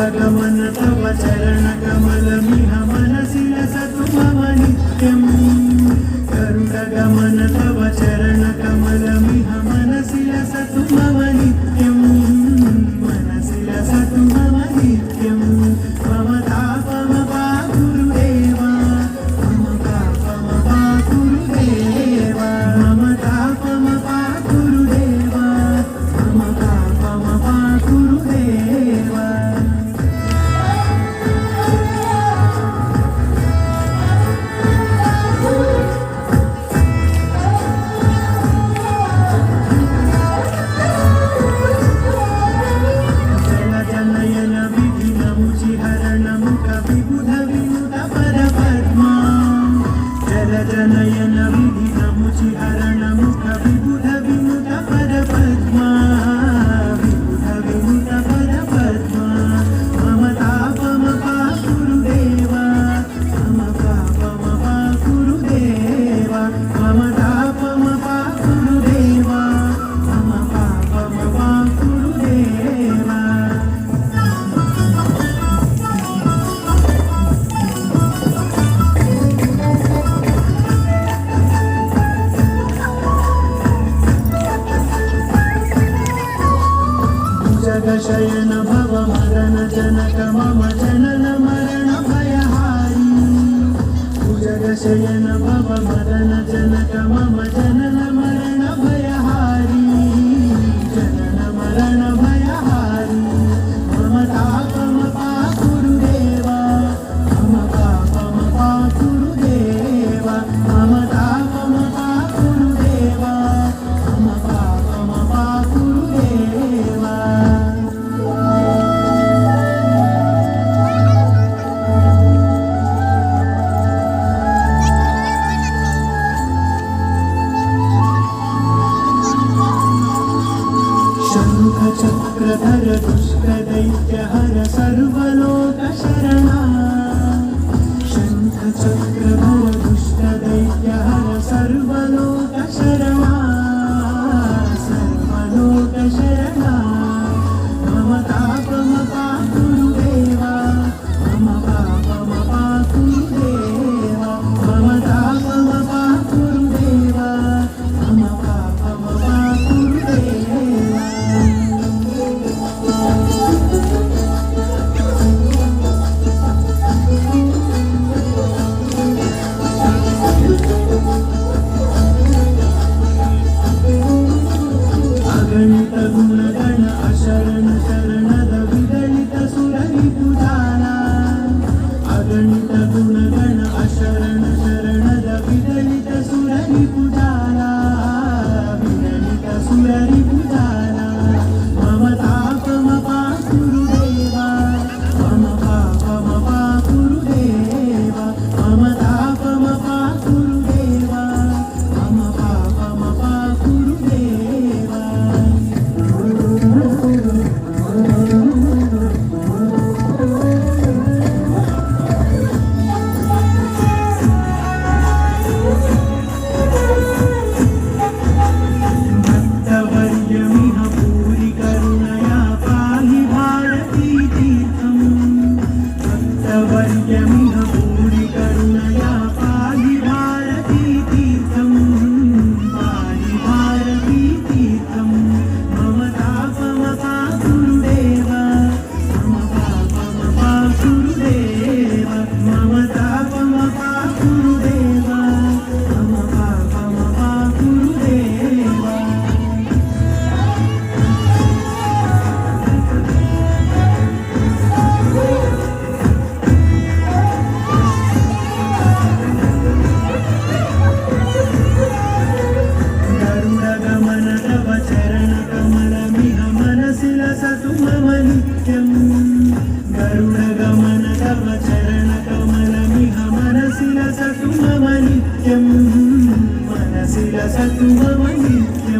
गरुडगमन तव चरणकमलमिह मनसि लसतु मम नित्यम् गरुडगमन तव चरणकमलमिह मनसि लसतु मम नित्यम् मनसि लसतु मम नित्यम् मम तापमपा गुरुदेवा मम तापमपा गुरुदेवा मम तापमपा गुरुदेवा मम तापमपा गुरुदेवा जनयन विधिनमुचिहरण मुख विबुध विमुख पद पद्मा विबुध विमुख पद पद्मा मम तापमपा गुरुदेवा मम तापमपा गुरुदेवा मम तापमपा गुरुदेवा मम तापमपा गुरुदेवा शयन भव मरण जनक मम जनन मरण भयहारी भुजग शयन भव मरण जनक मम जनन मरण भयहारी जनन मरण भयहारी मम तापमपा गुरुदेवा मम तापमपा गुरुदेवा मम तापमपा गुरुदेवा मम तापमपा गुरुदेवा चक्रधर दुष्ट दैत्य हर सर्वलोक शरणा शंख चक्रधर दुष्ट दैत्य हर सर्वलोक शरणा सर्वलोक शरणा मम तापमपा गुरुदेवा मम पापमपा गुरुदेवा मम तापमपा गुरुदेवा मम पापमपा गुरुदेवा अगणित गुणगण अशरण शरणद विदलित सुररि पूजाला अगणित गुणगण अशरण शरणद विदलित सुररि पूजाला विदलित सुररि पूजाला मम तापमपा गुरुदेवा मम पापमपा गुरुदेवा मम तापमपा गुरुदेवा मम पापमपा गुरुदेवा भक्तवर्यमिह पूरि करुणया पाहि भारती तीर्थम् भक्तवर्यमिह पूरि करुणया पाहि भारती तीर्थम् पाहि भारती तीर्थम् मम तापमपा गुरुदेवा मम पापमपा गुरुदेवा मम तापमपा गुरुदेवा मम पापमपा गुरुदेवा गरुडगमन तव चरणकमलमिह मनसि लसतु मम नित्यम् गरुडगमन तव चरणकमलमिह मनसि लसतु मम नित्यम् मनसि लसतु मम नित्यम्